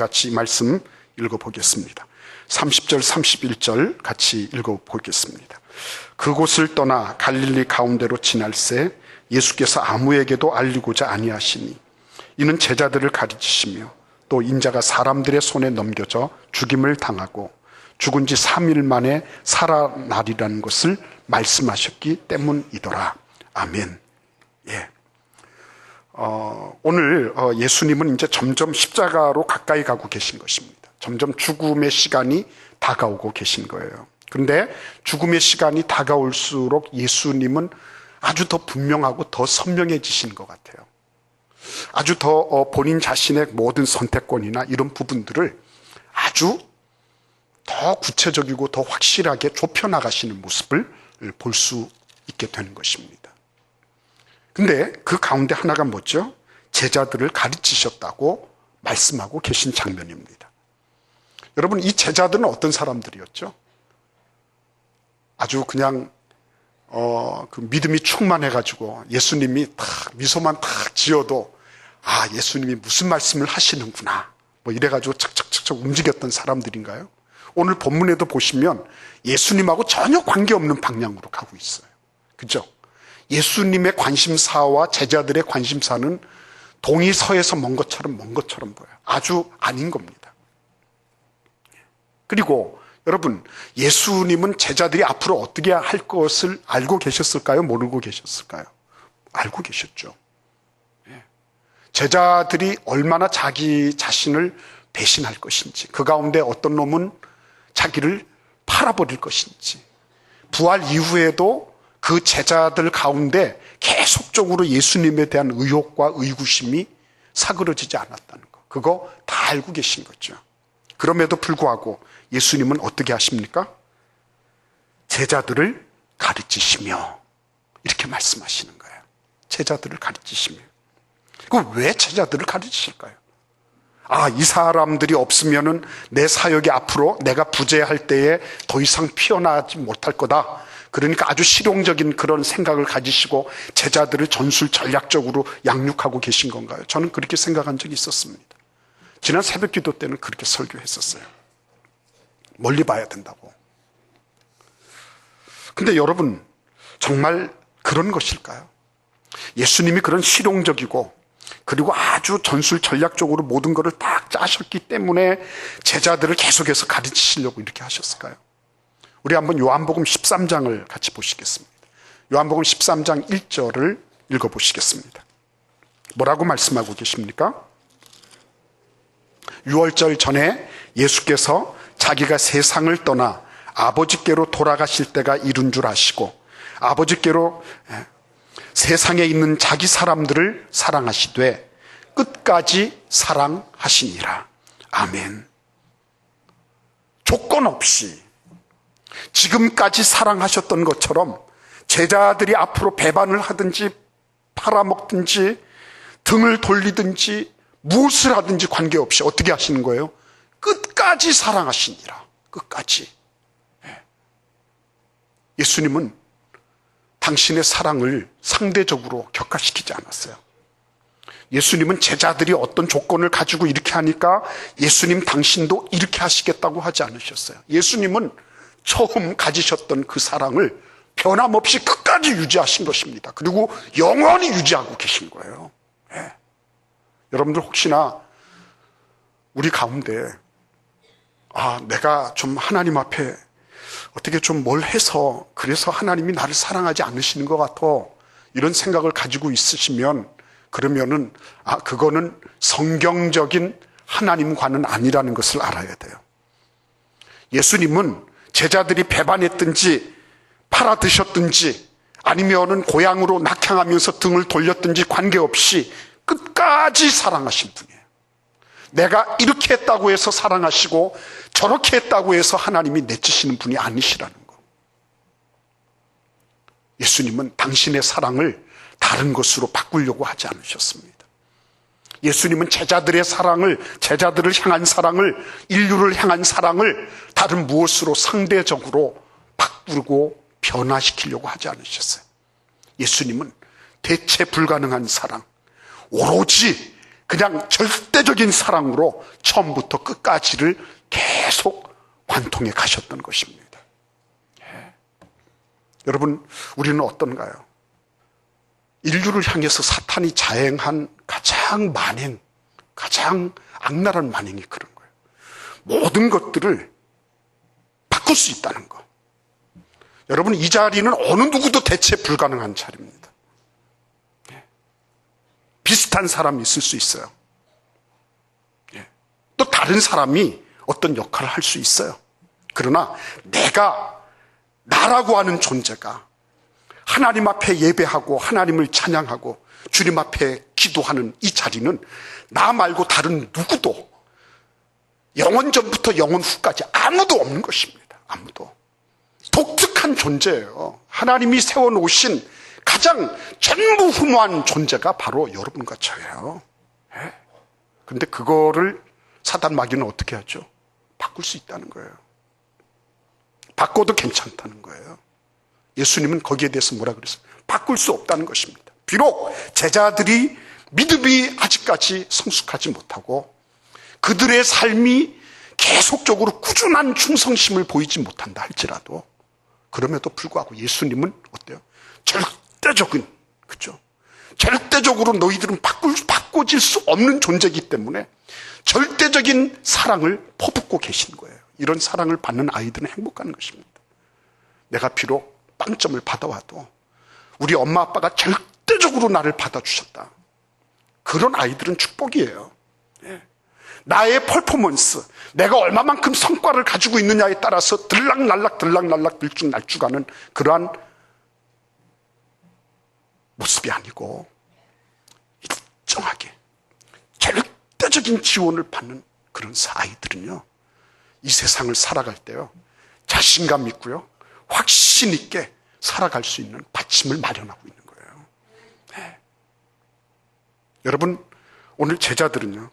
같이 말씀 읽어보겠습니다. 30절 31절 같이 읽어보겠습니다. 그곳을 떠나 갈릴리 가운데로 지날새 예수께서 아무에게도 알리고자 아니하시니 이는 제자들을 가르치시며 또 인자가 사람들의 손에 넘겨져 죽임을 당하고 죽은 지 3일 만에 살아나리라는 것을 말씀하셨기 때문이더라. 아멘. 예. 오늘 예수님은 이제 점점 십자가로 가까이 가고 계신 것입니다. 점점 죽음의 시간이 다가오고 계신 거예요. 그런데 죽음의 시간이 다가올수록 예수님은 아주 더 분명하고 더 선명해지신 것 같아요. 아주 더 본인 자신의 모든 선택권이나 이런 부분들을 아주 더 구체적이고 더 확실하게 좁혀나가시는 모습을 볼 수 있게 되는 것입니다. 근데 그 가운데 하나가 뭐죠? 제자들을 가르치셨다고 말씀하고 계신 장면입니다. 여러분, 이 제자들은 어떤 사람들이었죠? 아주 그냥 그 믿음이 충만해가지고 예수님이 딱 미소만 딱 지어도 예수님이 무슨 말씀을 하시는구나 뭐 이래가지고 척척척척 움직였던 사람들인가요? 오늘 본문에도 보시면 예수님하고 전혀 관계없는 방향으로 가고 있어요. 그죠? 예수님의 관심사와 제자들의 관심사는 동이서에서 먼 것처럼 보여요. 아주 아닌 겁니다. 그리고 여러분, 예수님은 제자들이 앞으로 어떻게 할 것을 알고 계셨을까요? 모르고 계셨을까요? 알고 계셨죠. 제자들이 얼마나 자기 자신을 배신할 것인지, 그 가운데 어떤 놈은 자기를 팔아버릴 것인지, 부활 이후에도 그 제자들 가운데 계속적으로 예수님에 대한 의혹과 의구심이 사그러지지 않았다는 거, 그거 다 알고 계신 거죠. 그럼에도 불구하고 예수님은 어떻게 하십니까? 제자들을 가르치시며 이렇게 말씀하시는 거예요. 제자들을 가르치시며. 그럼 왜 제자들을 가르치실까요? 이 사람들이 없으면은 내 사역이 앞으로 내가 부재할 때에 더 이상 피어나지 못할 거다. 그러니까 아주 실용적인 그런 생각을 가지시고 제자들을 전술 전략적으로 양육하고 계신 건가요? 저는 그렇게 생각한 적이 있었습니다. 지난 새벽 기도 때는 그렇게 설교했었어요. 멀리 봐야 된다고. 근데 여러분, 정말 그런 것일까요? 예수님이 그런 실용적이고 그리고 아주 전술 전략적으로 모든 것을 딱 짜셨기 때문에 제자들을 계속해서 가르치시려고 이렇게 하셨을까요? 우리 한번 요한복음 13장을 같이 보시겠습니다. 요한복음 13장 1절을 읽어보시겠습니다. 뭐라고 말씀하고 계십니까? 6월절 전에 예수께서 자기가 세상을 떠나 아버지께로 돌아가실 때가 이른 줄 아시고 아버지께로 세상에 있는 자기 사람들을 사랑하시되 끝까지 사랑하시니라. 아멘. 조건 없이 지금까지 사랑하셨던 것처럼 제자들이 앞으로 배반을 하든지 팔아먹든지 등을 돌리든지 무엇을 하든지 관계없이 어떻게 하시는 거예요? 끝까지 사랑하시니라. 끝까지. 예수님은 당신의 사랑을 상대적으로 격화시키지 않았어요. 예수님은 제자들이 어떤 조건을 가지고 이렇게 하니까 예수님 당신도 이렇게 하시겠다고 하지 않으셨어요. 예수님은 처음 가지셨던 그 사랑을 변함없이 끝까지 유지하신 것입니다. 그리고 영원히 유지하고 계신 거예요. 여러분들 혹시나 우리 가운데 내가 좀 하나님 앞에 어떻게 좀 뭘 해서 그래서 하나님이 나를 사랑하지 않으시는 것 같아 이런 생각을 가지고 있으시면 그러면은 그거는 성경적인 하나님과는 아니라는 것을 알아야 돼요. 예수님은 제자들이 배반했든지 팔아드셨든지 아니면은 고향으로 낙향하면서 등을 돌렸든지 관계없이 끝까지 사랑하신 분이에요. 내가 이렇게 했다고 해서 사랑하시고 저렇게 했다고 해서 하나님이 내치시는 분이 아니시라는 거. 예수님은 당신의 사랑을 다른 것으로 바꾸려고 하지 않으셨습니다. 예수님은 제자들의 사랑을, 제자들을 향한 사랑을, 인류를 향한 사랑을 다른 무엇으로 상대적으로 바꾸고 변화시키려고 하지 않으셨어요. 예수님은 대체 불가능한 사랑, 오로지 그냥 절대적인 사랑으로 처음부터 끝까지를 계속 관통해 가셨던 것입니다. 여러분, 우리는 어떤가요? 인류를 향해서 사탄이 자행한 가장 만행, 가장 악랄한 만행이 그런 거예요. 모든 것들을 바꿀 수 있다는 거. 여러분, 이 자리는 어느 누구도 대체 불가능한 자리입니다. 비슷한 사람이 있을 수 있어요. 또 다른 사람이 어떤 역할을 할 수 있어요. 그러나 나라고 하는 존재가 하나님 앞에 예배하고 하나님을 찬양하고 주님 앞에 기도하는 이 자리는 나 말고 다른 누구도 영원 전부터 영원 후까지 아무도 없는 것입니다. 아무도. 독특한 존재예요. 하나님이 세워놓으신 가장 전무후무한 존재가 바로 여러분과 저예요. 그런데 그거를 사단 마귀는 어떻게 하죠? 바꿀 수 있다는 거예요. 바꿔도 괜찮다는 거예요. 예수님은 거기에 대해서 뭐라 그랬어요? 바꿀 수 없다는 것입니다. 비록 제자들이 믿음이 아직까지 성숙하지 못하고 그들의 삶이 계속적으로 꾸준한 충성심을 보이지 못한다 할지라도 그럼에도 불구하고 예수님은 어때요? 절대적인, 그죠? 절대적으로 너희들은 바꿔질 수 없는 존재이기 때문에 절대적인 사랑을 퍼붓고 계신 거예요. 이런 사랑을 받는 아이들은 행복한 것입니다. 내가 비록 빵점을 받아와도 우리 엄마 아빠가 절대적으로 나를 받아주셨다. 그런 아이들은 축복이에요. 나의 퍼포먼스, 내가 얼마만큼 성과를 가지고 있느냐에 따라서 들락날락 들쭉날쭉하는 그러한 모습이 아니고 일정하게 절대적인 지원을 받는 그런 아이들은요, 이 세상을 살아갈 때요 자신감 있고요 확신 있게 살아갈 수 있는 받침을 마련하고 있는 거예요. 여러분, 오늘 제자들은요,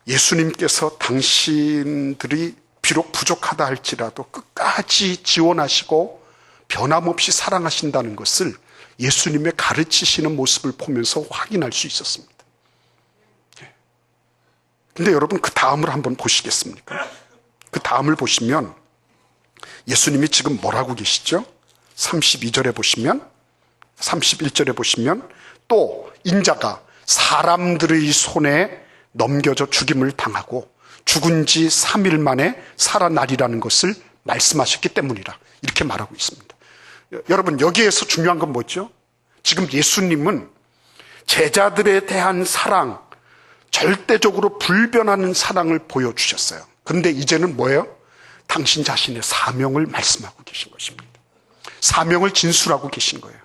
예수님께서 당신들이 비록 부족하다 할지라도 끝까지 지원하시고 변함없이 사랑하신다는 것을 예수님의 가르치시는 모습을 보면서 확인할 수 있었습니다. 근데 여러분, 그 다음을 한번 보시겠습니까? 그 다음을 보시면 예수님이 지금 뭐라고 계시죠? 32절에 보시면, 31절에 보시면 또 인자가 사람들의 손에 넘겨져 죽임을 당하고 죽은 지 3일 만에 살아나리라는 것을 말씀하셨기 때문이라 이렇게 말하고 있습니다. 여러분, 여기에서 중요한 건 뭐죠? 지금 예수님은 제자들에 대한 사랑, 절대적으로 불변하는 사랑을 보여주셨어요. 그런데 이제는 뭐예요? 당신 자신의 사명을 말씀하고 계신 것입니다. 사명을 진술하고 계신 거예요.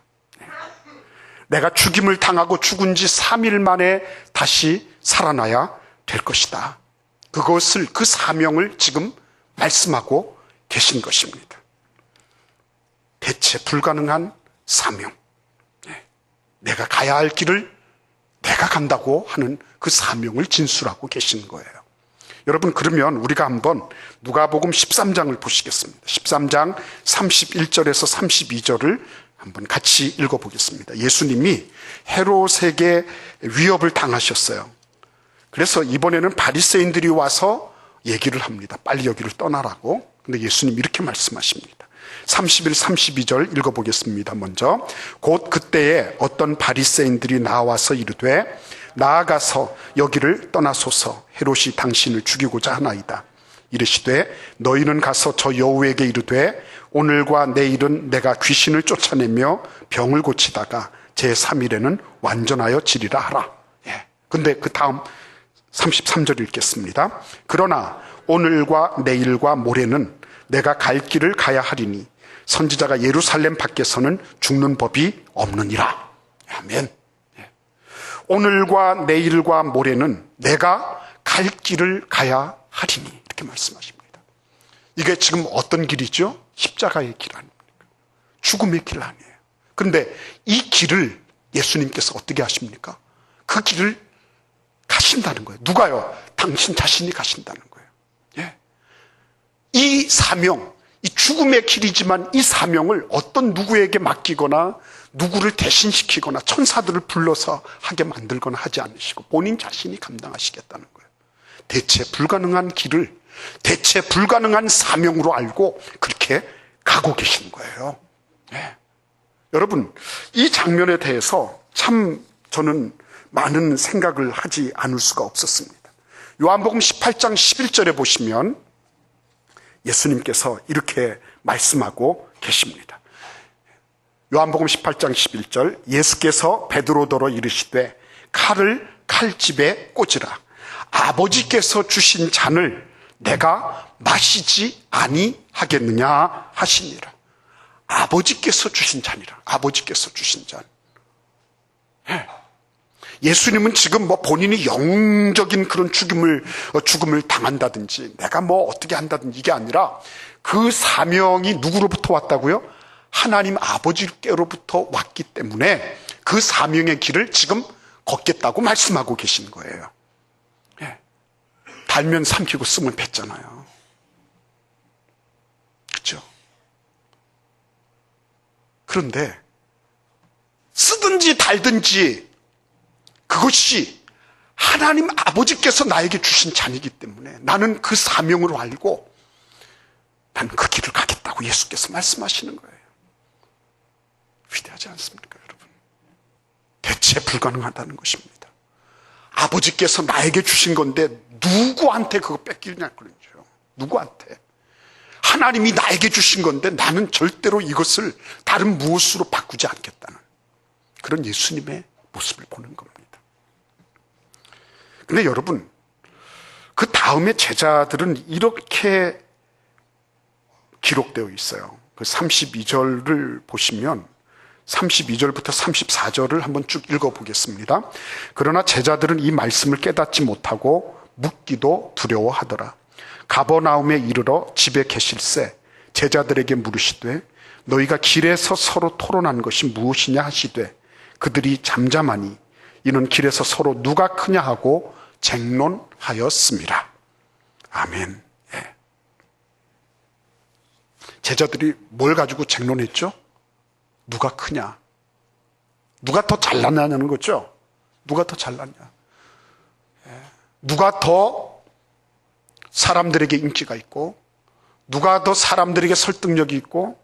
내가 죽임을 당하고 죽은 지 3일 만에 다시 살아나야 될 것이다. 그것을, 그 사명을 지금 말씀하고 계신 것입니다. 대체 불가능한 사명. 내가 가야 할 길을 내가 간다고 하는 그 사명을 진술하고 계신 거예요. 여러분, 그러면 우리가 한번 누가복음 13장을 보시겠습니다. 13장 31절에서 32절을 한번 같이 읽어보겠습니다. 예수님이 헤롯에게 위협을 당하셨어요. 그래서 이번에는 바리새인들이 와서 얘기를 합니다. 빨리 여기를 떠나라고. 근데 예수님 이렇게 말씀하십니다. 31, 32절 읽어보겠습니다. 먼저, 곧 그때에 어떤 바리새인들이 나와서 이르되 나아가서 여기를 떠나소서. 헤롯이 당신을 죽이고자 하나이다. 이르시되 너희는 가서 저 여우에게 이르되 오늘과 내일은 내가 귀신을 쫓아내며 병을 고치다가 제3일에는 완전하여 지리라 하라. 근데 그 다음 33절 읽겠습니다. 그러나 오늘과 내일과 모레는 내가 갈 길을 가야 하리니 선지자가 예루살렘 밖에서는 죽는 법이 없느니라. 아멘. 오늘과 내일과 모레는 내가 갈 길을 가야 하리니 이렇게 말씀하십니다. 이게 지금 어떤 길이죠? 십자가의 길 아닙니까? 죽음의 길 아니에요. 그런데 이 길을 예수님께서 어떻게 하십니까? 그 길을 가신다는 거예요. 누가요? 당신 자신이 가신다는 거예요. 이 사명, 이 죽음의 길이지만 이 사명을 어떤 누구에게 맡기거나 누구를 대신시키거나 천사들을 불러서 하게 만들거나 하지 않으시고 본인 자신이 감당하시겠다는 거예요. 대체 불가능한 길을 대체 불가능한 사명으로 알고 그렇게 가고 계신 거예요. 네. 여러분, 이 장면에 대해서 참 저는 많은 생각을 하지 않을 수가 없었습니다. 요한복음 18장 11절에 보시면 예수님께서 이렇게 말씀하고 계십니다. 요한복음 18장 11절, 예수께서 베드로더러 이르시되 칼을 칼집에 꽂으라. 아버지께서 주신 잔을 내가 마시지 아니하겠느냐 하시니라. 아버지께서 주신 잔이라. 아버지께서 주신 잔. 예수님은 지금 본인이 영적인 그런 죽음을 당한다든지 내가 어떻게 한다든지 이게 아니라 그 사명이 누구로부터 왔다고요? 하나님 아버지께로부터 왔기 때문에 그 사명의 길을 지금 걷겠다고 말씀하고 계신 거예요. 달면 삼키고 쓰면 뱉잖아요. 그렇죠? 그런데 쓰든지 달든지 그것이 하나님 아버지께서 나에게 주신 잔이기 때문에 나는 그 사명으로 알고 난 그 길을 가겠다고 예수께서 말씀하시는 거예요. 위대하지 않습니까, 여러분? 대체 불가능하다는 것입니다. 아버지께서 나에게 주신 건데 누구한테 그거 뺏기냐 그러죠. 누구한테? 하나님이 나에게 주신 건데 나는 절대로 이것을 다른 무엇으로 바꾸지 않겠다는 그런 예수님의 모습을 보는 겁니다. 근데 여러분, 그 다음에 제자들은 이렇게 기록되어 있어요. 그 32절을 보시면 32절부터 34절을 한번 쭉 읽어보겠습니다. 그러나 제자들은 이 말씀을 깨닫지 못하고 묻기도 두려워하더라. 가버나움에 이르러 집에 계실새 제자들에게 물으시되 너희가 길에서 서로 토론한 것이 무엇이냐 하시되 그들이 잠잠하니 이는 길에서 서로 누가 크냐 하고 쟁론하였습니다. 아멘. 예. 제자들이 뭘 가지고 쟁론했죠? 누가 크냐? 누가 더 잘났냐는 거죠? 누가 더 잘났냐? 예. 누가 더 사람들에게 인기가 있고, 누가 더 사람들에게 설득력이 있고,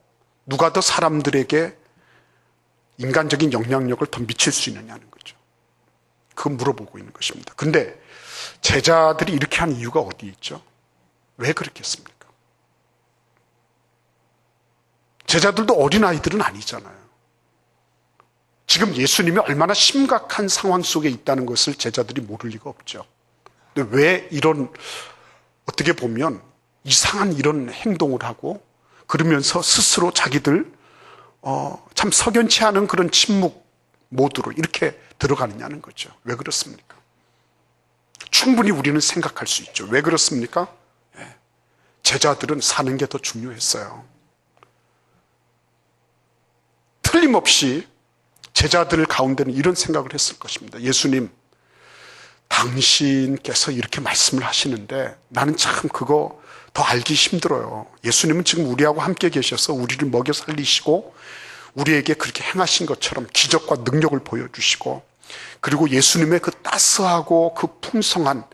누가 더 사람들에게 인간적인 영향력을 더 미칠 수 있느냐는 거죠. 그거 물어보고 있는 것입니다. 근데 제자들이 이렇게 한 이유가 어디 있죠? 왜 그렇겠습니까? 제자들도 어린아이들은 아니잖아요. 지금 예수님이 얼마나 심각한 상황 속에 있다는 것을 제자들이 모를 리가 없죠. 근데 왜 이런, 어떻게 보면 이상한 이런 행동을 하고 그러면서 스스로 자기들 참 석연치 않은 그런 침묵 모드로 이렇게 들어가느냐는 거죠. 왜 그렇습니까? 충분히 우리는 생각할 수 있죠. 왜 그렇습니까? 예. 제자들은 사는 게 더 중요했어요. 틀림없이 제자들 가운데는 이런 생각을 했을 것입니다. 예수님, 당신께서 이렇게 말씀을 하시는데 나는 참 그거 더 알기 힘들어요. 예수님은 지금 우리하고 함께 계셔서 우리를 먹여 살리시고 우리에게 그렇게 행하신 것처럼 기적과 능력을 보여주시고 그리고 예수님의 그 따스하고 그 풍성한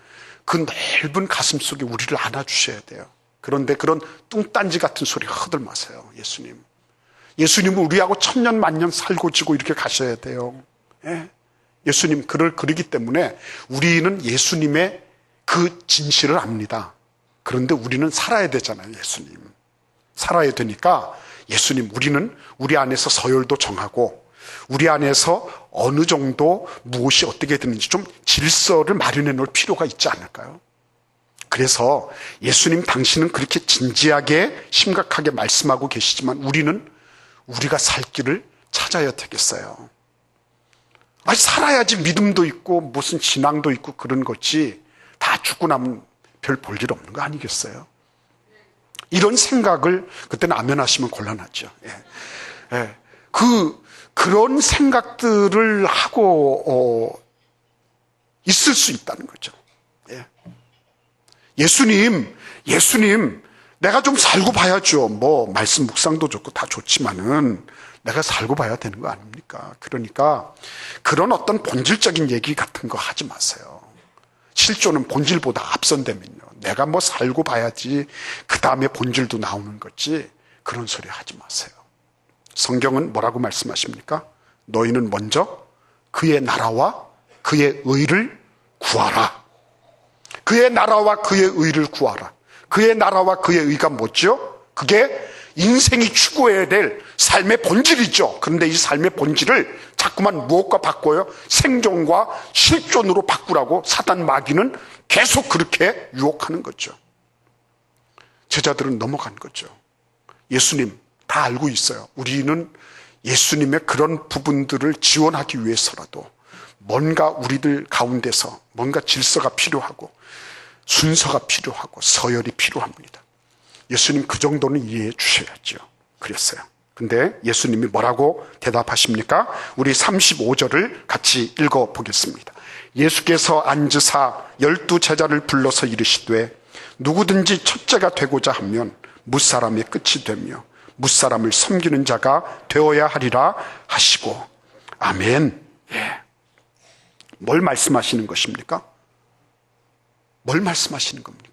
그 넓은 가슴 속에 우리를 안아주셔야 돼요. 그런데 그런 뚱딴지 같은 소리 허들 마세요. 예수님. 예수님은 우리하고 천년 만년 살고 지고 이렇게 가셔야 돼요. 예. 예수님 그러기 때문에 우리는 예수님의 그 진실을 압니다. 그런데 우리는 살아야 되잖아요. 예수님. 살아야 되니까 예수님, 우리는 우리 안에서 서열도 정하고 우리 안에서 어느 정도 무엇이 어떻게 되는지 좀 질서를 마련해 놓을 필요가 있지 않을까요? 그래서 예수님 당신은 그렇게 진지하게 심각하게 말씀하고 계시지만 우리는 우리가 살 길을 찾아야 되겠어요. 아니, 살아야지 믿음도 있고 무슨 신앙도 있고 그런 거지 다 죽고 나면 별 볼 일 없는 거 아니겠어요? 이런 생각을 그때는 아멘하시면 곤란하죠. 예. 예. 그런 생각들을 하고 있을 수 있다는 거죠. 예. 예수님, 내가 좀 살고 봐야죠. 말씀 묵상도 좋고 다 좋지만은 내가 살고 봐야 되는 거 아닙니까? 그러니까 그런 어떤 본질적인 얘기 같은 거 하지 마세요. 실존은 본질보다 앞선다면요. 내가 뭐 살고 봐야지 그 다음에 본질도 나오는 거지, 그런 소리 하지 마세요. 성경은 뭐라고 말씀하십니까? 너희는 먼저 그의 나라와 그의 의를 구하라. 그의 나라와 그의 의를 구하라. 그의 나라와 그의 의가 뭐죠? 그게 인생이 추구해야 될 삶의 본질이죠. 그런데 이 삶의 본질을 자꾸만 무엇과 바꿔요? 생존과 실존으로 바꾸라고 사단 마귀는 계속 그렇게 유혹하는 거죠. 제자들은 넘어간 거죠. 예수님 다 알고 있어요. 우리는 예수님의 그런 부분들을 지원하기 위해서라도 뭔가 우리들 가운데서 뭔가 질서가 필요하고 순서가 필요하고 서열이 필요합니다. 예수님 그 정도는 이해해 주셔야죠. 그랬어요. 근데 예수님이 뭐라고 대답하십니까? 우리 35절을 같이 읽어보겠습니다. 예수께서 앉으사 12 제자를 불러서 이르시되 누구든지 첫째가 되고자 하면 무사람의 끝이 되며 무사람을 섬기는 자가 되어야 하리라 하시고. 아멘. 예. 뭘 말씀하시는 것입니까? 뭘 말씀하시는 겁니까?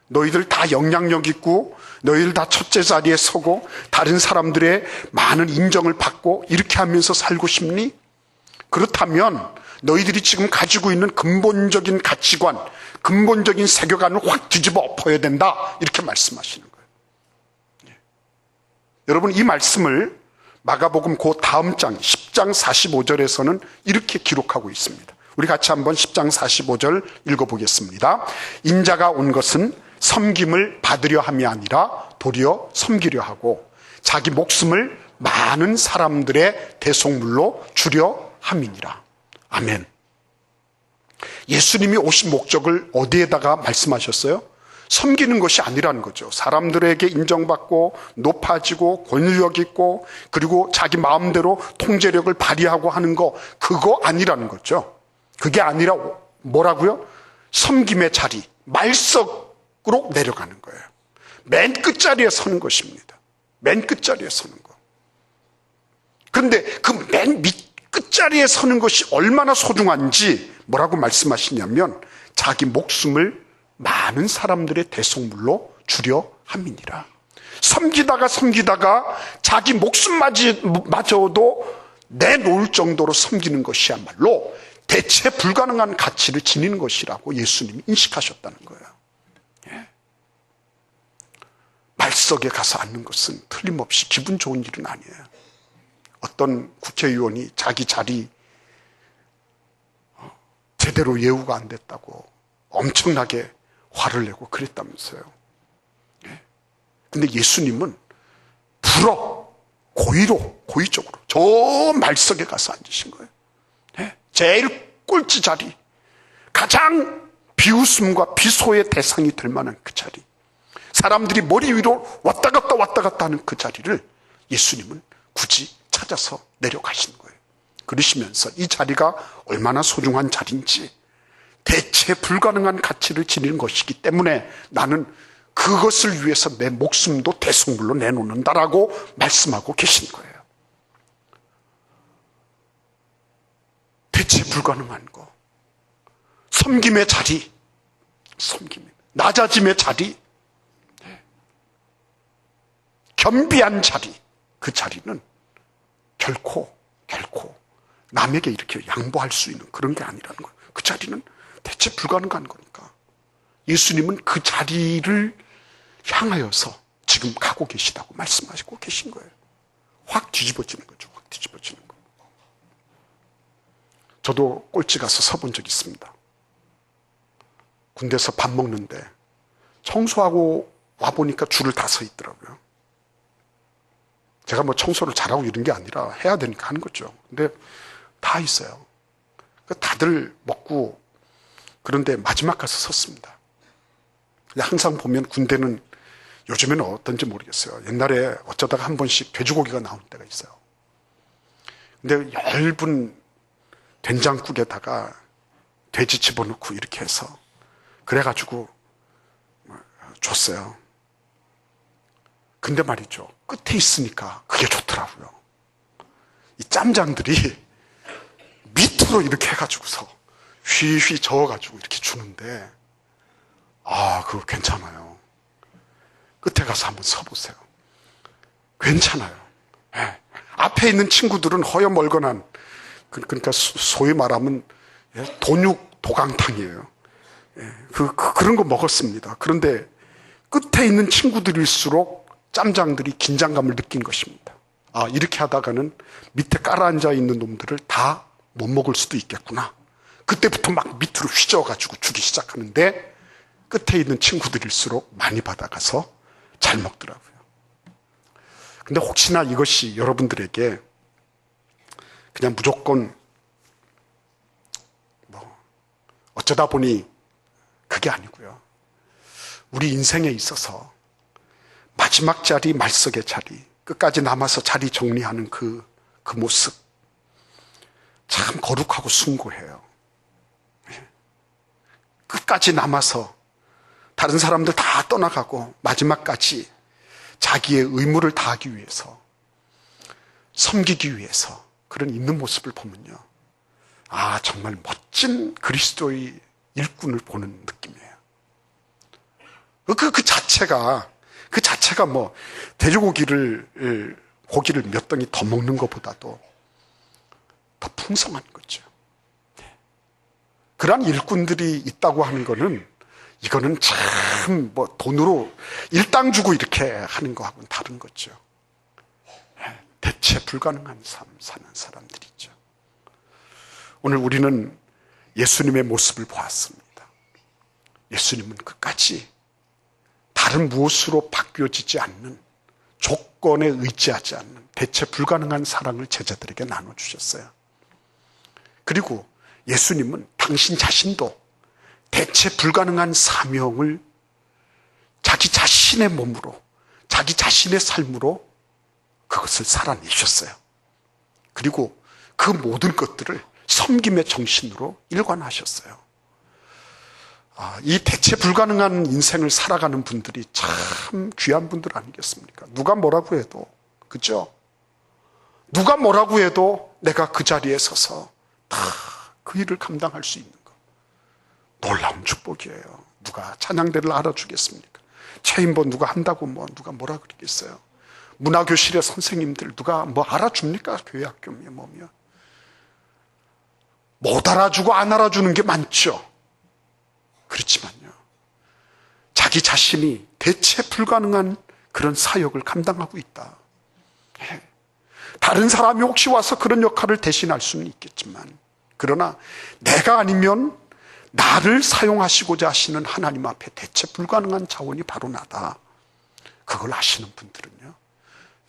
너희들 다 영향력 있고 너희들 다 첫째 자리에 서고 다른 사람들의 많은 인정을 받고 이렇게 하면서 살고 싶니? 그렇다면 너희들이 지금 가지고 있는 근본적인 가치관, 근본적인 세계관을 확 뒤집어 엎어야 된다, 이렇게 말씀하시는 거예요. 예. 여러분, 이 말씀을 마가복음 그 다음 장 10장 45절에서는 이렇게 기록하고 있습니다. 우리 같이 한번 10장 45절 읽어보겠습니다. 인자가 온 것은 섬김을 받으려 함이 아니라 도리어 섬기려 하고 자기 목숨을 많은 사람들의 대속물로 주려 함이니라. 아멘. 예수님이 오신 목적을 어디에다가 말씀하셨어요? 섬기는 것이 아니라는 거죠. 사람들에게 인정받고 높아지고 권력 있고 그리고 자기 마음대로 통제력을 발휘하고 하는 거, 그거 아니라는 거죠. 그게 아니라 뭐라고요? 섬김의 자리, 말석으로 내려가는 거예요. 맨 끝자리에 서는 것입니다. 맨 끝자리에 서는 거. 그런데 그 맨 끝자리에 서는 것이 얼마나 소중한지 뭐라고 말씀하시냐면 자기 목숨을 많은 사람들의 대속물로 주려 함이니라. 섬기다가 자기 목숨마저도 내놓을 정도로 섬기는 것이야말로 대체 불가능한 가치를 지니는 것이라고 예수님이 인식하셨다는 거예요. 예. 말석에 가서 앉는 것은 틀림없이 기분 좋은 일은 아니에요. 어떤 국회의원이 자기 자리 제대로 예우가 안 됐다고 엄청나게 화를 내고 그랬다면서요. 예. 근데 예수님은 고의적으로 저 말석에 가서 앉으신 거예요. 예. 제일 꼴찌 자리, 가장 비웃음과 비소의 대상이 될 만한 그 자리, 사람들이 머리 위로 왔다 갔다 하는 그 자리를 예수님은 굳이 찾아서 내려가시는 거예요. 그러시면서 이 자리가 얼마나 소중한 자리인지, 대체 불가능한 가치를 지니는 것이기 때문에 나는 그것을 위해서 내 목숨도 대속물로 내놓는다라고 말씀하고 계신 거예요. 대체 불가능한 거, 섬김의 자리, 낮아짐의 자리, 겸비한 자리, 그 자리는 결코 남에게 이렇게 양보할 수 있는 그런 게 아니라는 거예요. 그 자리는 대체 불가능한 거니까 예수님은 그 자리를 향하여서 지금 가고 계시다고 말씀하시고 계신 거예요. 확 뒤집어지는 거죠. 확 뒤집어지는 거. 저도 꼴찌 가서 서본 적 있습니다. 군대에서 밥 먹는데 청소하고 와보니까 줄을 다 서 있더라고요. 제가 뭐 청소를 잘하고 이런 게 아니라 해야 되니까 하는 거죠. 근데 다 있어요. 다들 먹고 그런데 마지막 가서 섰습니다. 항상 보면 군대는 요즘에는 어떤지 모르겠어요. 옛날에 어쩌다가 한 번씩 돼지고기가 나오는 때가 있어요. 근데 얇은 된장국에다가 돼지 집어넣고 이렇게 해서 그래가지고 줬어요. 근데 말이죠, 끝에 있으니까 그게 좋더라고요. 이 짬장들이 밑으로 이렇게 해가지고서 휘휘 저어가지고 이렇게 주는데, 그거 괜찮아요. 끝에 가서 한번 서보세요. 괜찮아요. 예. 앞에 있는 친구들은 허여멀건한, 그러니까 소위 말하면 돈육 도강탕이에요. 예. 그런 거 먹었습니다. 그런데 끝에 있는 친구들일수록 짬장들이 긴장감을 느낀 것입니다. 이렇게 하다가는 밑에 깔아앉아 있는 놈들을 다 못 먹을 수도 있겠구나. 그때부터 막 밑으로 휘저어가지고 주기 시작하는데, 끝에 있는 친구들일수록 많이 받아가서 잘 먹더라고요. 근데 혹시나 이것이 여러분들에게 그냥 무조건 어쩌다 보니 그게 아니고요. 우리 인생에 있어서 마지막 자리, 말석의 자리, 끝까지 남아서 자리 정리하는 그 모습, 참 거룩하고 숭고해요. 끝까지 남아서 다른 사람들 다 떠나가고 마지막까지 자기의 의무를 다하기 위해서, 섬기기 위해서 그런 있는 모습을 보면요, 정말 멋진 그리스도의 일꾼을 보는 느낌이에요. 그 자체가 돼지고기를 고기를 몇 덩이 더 먹는 것보다도 더 풍성한 거죠. 그러한 일꾼들이 있다고 하는 거는, 이거는 참 돈으로 일당 주고 이렇게 하는 거하고는 다른 거죠. 대체 불가능한 삶 사는 사람들이죠. 오늘 우리는 예수님의 모습을 보았습니다. 예수님은 끝까지 다른 무엇으로 바뀌어지지 않는, 조건에 의지하지 않는 대체 불가능한 사랑을 제자들에게 나눠주셨어요. 그리고 예수님은 당신 자신도 대체 불가능한 사명을 자기 자신의 몸으로, 자기 자신의 삶으로 그것을 살아내셨어요. 그리고 그 모든 것들을 섬김의 정신으로 일관하셨어요. 이 대체 불가능한 인생을 살아가는 분들이 참 귀한 분들 아니겠습니까? 누가 뭐라고 해도, 그죠? 누가 뭐라고 해도 내가 그 자리에 서서 다 그 일을 감당할 수 있는 것, 놀라운 축복이에요. 누가 찬양대를 알아주겠습니까? 체인버 누가 한다고 누가 뭐라 그러겠어요? 문화교실의 선생님들 누가 알아줍니까? 교회 학교면 뭐면 못 알아주고 안 알아주는 게 많죠. 그렇지만요, 자기 자신이 대체 불가능한 그런 사역을 감당하고 있다. 다른 사람이 혹시 와서 그런 역할을 대신할 수는 있겠지만, 그러나 내가 아니면 나를 사용하시고자 하시는 하나님 앞에 대체 불가능한 자원이 바로 나다. 그걸 아시는 분들은요,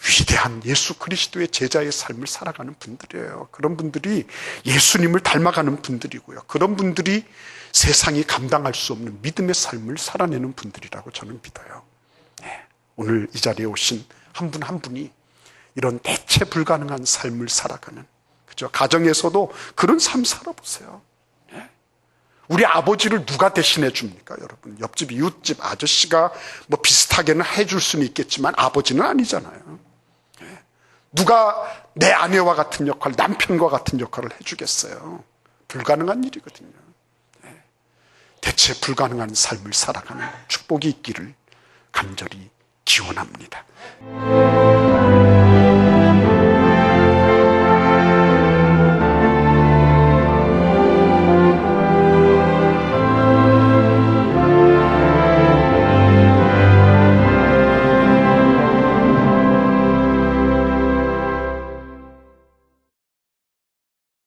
위대한 예수 그리스도의 제자의 삶을 살아가는 분들이에요. 그런 분들이 예수님을 닮아가는 분들이고요, 그런 분들이 세상이 감당할 수 없는 믿음의 삶을 살아내는 분들이라고 저는 믿어요. 오늘 이 자리에 오신 한 분 한 분이 이런 대체 불가능한 삶을 살아가는, 그죠? 가정에서도 그런 삶 살아보세요. 우리 아버지를 누가 대신해 줍니까, 여러분? 옆집, 이웃집 아저씨가 비슷하게는 해줄 수는 있겠지만 아버지는 아니잖아요. 누가 내 아내와 같은 역할, 남편과 같은 역할을 해주겠어요? 불가능한 일이거든요. 대체 불가능한 삶을 살아가는 축복이 있기를 간절히 기원합니다.